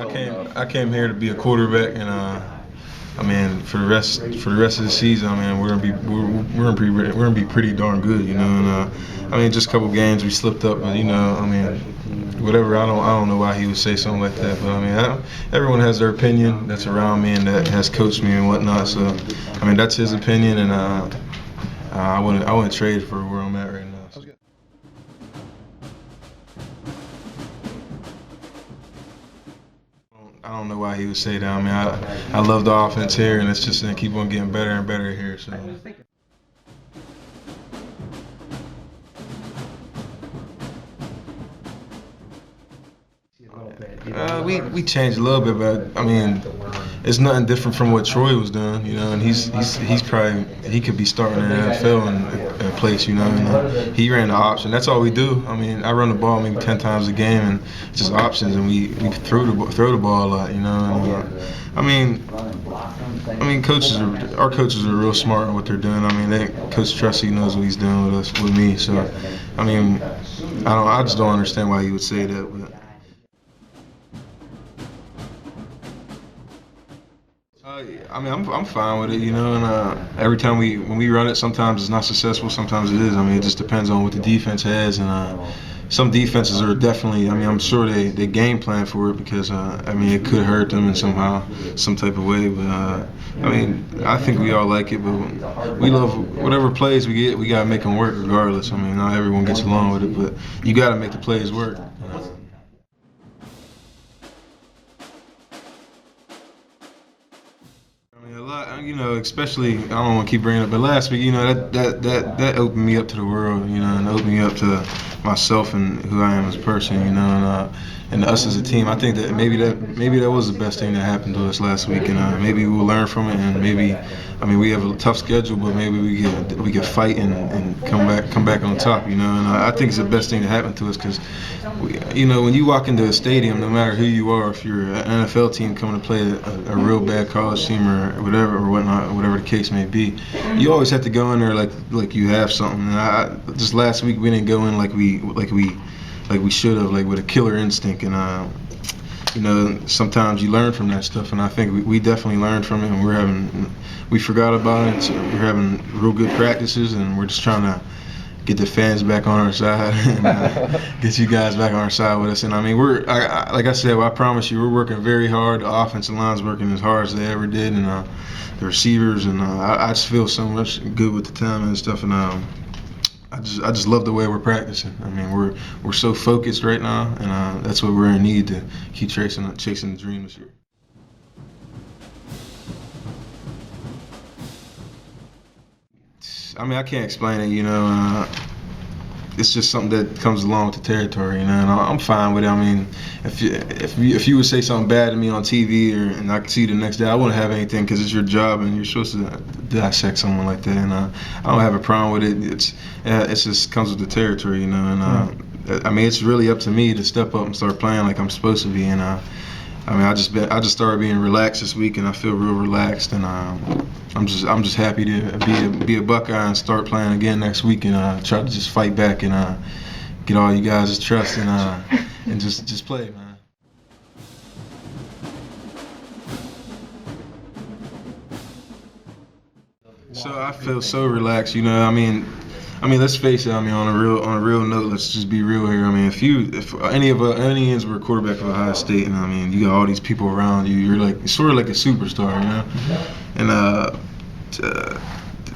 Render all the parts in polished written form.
I came here to be a quarterback, and I mean, for the rest of the season, I mean, we're gonna be pretty darn good, you know. And I mean, just a couple games we slipped up, but you know, I mean, whatever. I don't know why he would say something like that, but I mean, everyone has their opinion that's around me and that has coached me and whatnot. So, I mean, that's his opinion, and I wouldn't trade for where I'm at right now. So. I don't know why he would say that. I mean, I love the offense here, and it's just gonna keep on getting better and better here. So. We changed a little bit, but I mean, it's nothing different from what Troy was doing, you know. And he could be starting in the NFL in a place, you know. And he ran the option. That's all we do. I mean, I run the ball maybe 10 times a game, and it's just options, and we throw the ball a lot, you know. And, I mean, our coaches are real smart in what they're doing. I mean, Coach Trusty knows what he's doing with me. So, I mean, I just don't understand why he would say that. But. I mean, I'm fine with it, you know. And every time when we run it, sometimes it's not successful, sometimes it is. I mean, it just depends on what the defense has. And some defenses are definitely. I mean, I'm sure they game plan for it because I mean, it could hurt them in some type of way. But I mean, I think we all like it. But we love whatever plays we get. We gotta make them work regardless. I mean, not everyone gets along with it, but you gotta make the plays work. You know, especially I don't want to keep bringing it up, but last week, you know, that opened me up to the world, you know, and opened me up to myself and who I am as a person, you know, and us as a team. I think that maybe that was the best thing that happened to us last week, and maybe we'll learn from it, and maybe, I mean, we have a tough schedule, but maybe we can fight and come back on top, you know. And I think it's the best thing that happened to us because, you know, when you walk into a stadium, no matter who you are, if you're an NFL team coming to play a real bad college team or whatever or whatnot, whatever the case may be, you always have to go in there like you have something. And just last week we didn't go in like we should have, like with a killer instinct. And you know, sometimes you learn from that stuff, and I think we definitely learned from it. And we forgot about it. So we're having real good practices, and we're just trying to get the fans back on our side and get you guys back on our side with us. And I mean, like I said, I promise you, we're working very hard. The offensive line's working as hard as they ever did, and the receivers. And I just feel so much good with the time and stuff. And I just love the way we're practicing. I mean, we're so focused right now, and that's what we're in need to keep chasing the dream this year. I mean, I can't explain it, you know. It's just something that comes along with the territory, you know. And I'm fine with it. I mean, if you would say something bad to me on TV and I could see you the next day, I wouldn't have anything because it's your job and you're supposed to dissect someone like that. And I don't have a problem with it. It just comes with the territory, you know. And I mean, it's really up to me to step up and start playing like I'm supposed to be. And I mean, I just started being relaxed this week, and I feel real relaxed, and I'm just happy to be a Buckeye and start playing again next week, and try to just fight back and get all you guys' trust and just play, man. So I feel so relaxed, you know. I mean, let's face it. I mean, on a real note, let's just be real here. I mean, if any ends were a quarterback of Ohio State, and I mean, you got all these people around you, you're sort of like a superstar, you know. And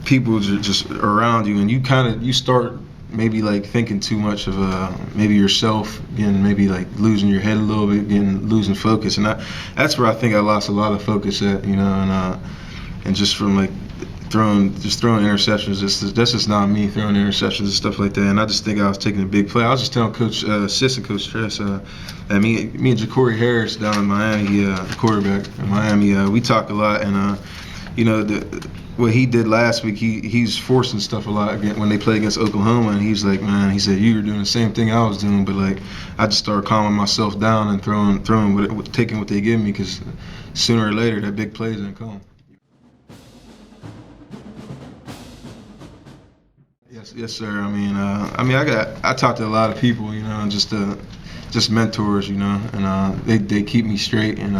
people just around you, and you start maybe like thinking too much of maybe yourself, and maybe like losing your head a little bit, losing focus, and that's where I think I lost a lot of focus at, you know, and just from like. Throwing interceptions. That's just not me throwing interceptions and stuff like that. And I just think I was taking a big play. I was just telling assistant Coach Tress, that me and Ja'Cory Harris down in Miami, the quarterback in Miami, we talk a lot. And you know, what he did last week, he's forcing stuff a lot when they play against Oklahoma. And he's like, man, he said, you were doing the same thing I was doing, but like I just started calming myself down and taking what they give me, because sooner or later that big play's gonna come. Yes, sir. I mean, I talked to a lot of people, you know, and just just mentors, you know, and they keep me straight, and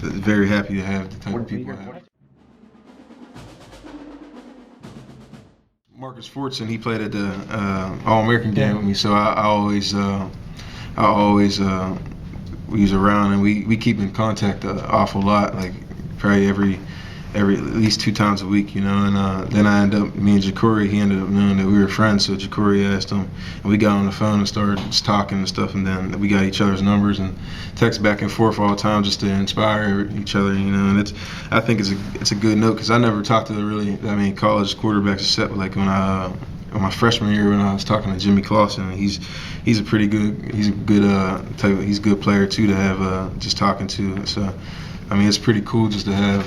very happy to have the type of people I have. Marcus Fortson, he played at the All-American game with me, so I always we was around, and we keep in contact an awful lot, like probably every at least 2 times a week, you know. And then me and Ja'Cory, he ended up knowing that we were friends, so Ja'Cory asked him, and we got on the phone and started just talking and stuff, and then we got each other's numbers and text back and forth all the time just to inspire each other, you know. And I think it's a good note, because I never talked to college quarterbacks except like when my freshman year when I was talking to Jimmy Clausen. He's a good player too to have just talking to. So I mean, it's pretty cool just to have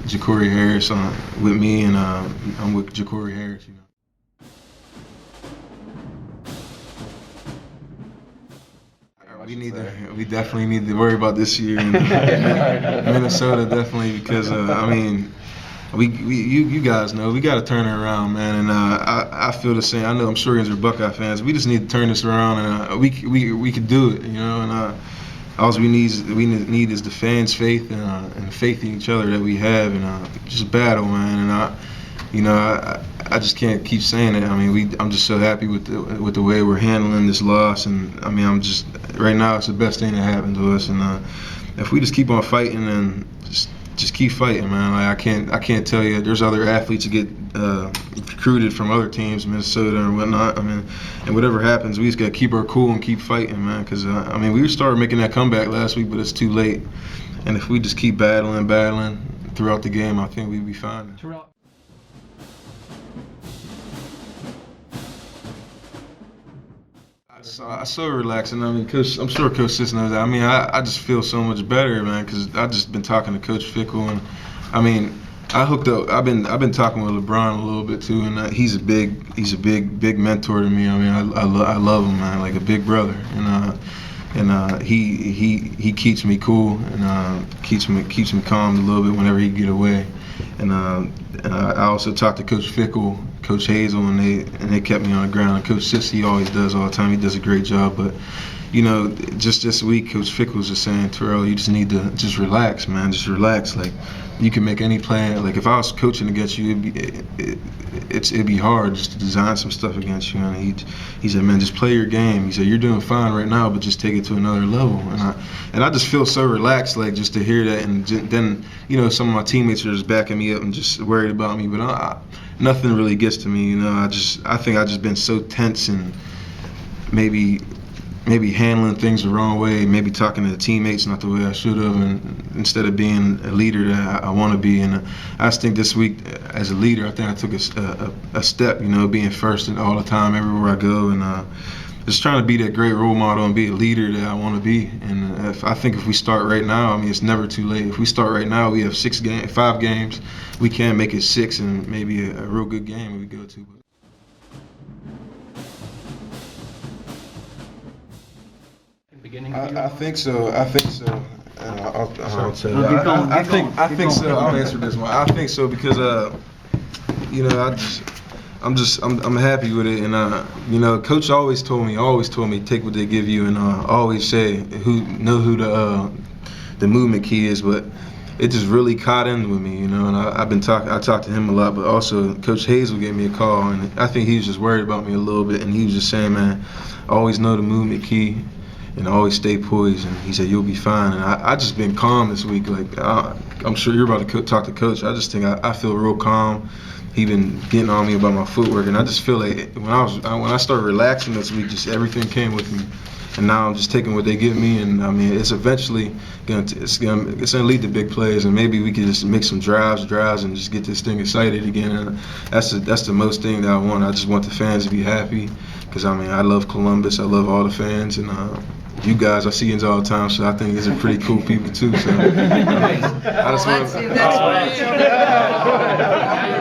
Ja'Cory Harris with me, and I'm with Ja'Cory Harris, you know. We definitely need to worry about this year in Minnesota, definitely, because I mean, you guys know we got to turn it around, man, and I feel the same. I'm sure you guys are Buckeye fans. We just need to turn this around, and we could do it, you know. And all we need is the fans' faith and faith in each other that we have, and just battle, man. And I just can't keep saying it. I mean, I'm just so happy with the way we're handling this loss, and I mean, right now it's the best thing that happened to us, and if we just keep on fighting and just keep fighting, man. Like I can't tell you. There's other athletes that get recruited from other teams, Minnesota and whatnot. I mean, and whatever happens, we just gotta keep our cool and keep fighting, man. Because I mean, we started making that comeback last week, but it's too late. And if we just keep battling throughout the game, I think we'd be fine. Terrelle. I'm so relaxing. I mean, I'm sure Coach Sis knows that. I mean, I just feel so much better, man, because I just been talking to Coach Fickle, and I mean, I hooked up. I've been talking with LeBron a little bit too, and he's a big mentor to me. I mean, I love him, man, like a big brother, and he keeps me cool and keeps me calm a little bit whenever he get away, and I also talked to Coach Fickle, Coach Hazel, and they kept me on the ground. And Coach Sis, he always does all the time. He does a great job. But you know, just this week, Coach Fickle was just saying, Terrelle, you just need to just relax, man. Just relax. Like, you can make any plan. Like, if I was coaching against you, it'd be hard just to design some stuff against you. And he said, man, just play your game. He said, you're doing fine right now, but just take it to another level. And I just feel so relaxed, like, just to hear that. And then, you know, some of my teammates are just backing me up and just worried about me. But nothing really gets to me, you know. I think I've just been so tense and maybe handling things the wrong way, maybe talking to the teammates not the way I should have, and instead of being a leader that I want to be. And I just think this week, as a leader, I think I took a step, you know, being first and all the time everywhere I go, and just trying to be that great role model and be a leader that I want to be. And I think if we start right now, I mean, it's never too late. If we start right now, we have 5 games. We can make it 6 and maybe a real good game we go to. I think so. I think so. I'll tell you. I think so. I'll answer this one. I think so because you know, I'm happy with it, and you know, Coach always told me take what they give you, and always say who the movement key is, but it just really caught in with me, you know. And I talked to him a lot, but also Coach Hazel gave me a call, and I think he was just worried about me a little bit, and he was just saying, man, always know the movement key and always stay poised, and he said you'll be fine. And I just been calm this week. Like, I'm sure you're about to talk to Coach. I just think I feel real calm. He been getting on me about my footwork, and I just feel like when I started relaxing this week, just everything came with me. And now I'm just taking what they give me, and I mean, it's eventually gonna lead to big plays, and maybe we can just make some drives, and just get this thing excited again. And that's the most thing that I want. I just want the fans to be happy, because I mean, I love Columbus, I love all the fans, and you guys, I see you all the time, so I think these are pretty cool people too. So I just want to.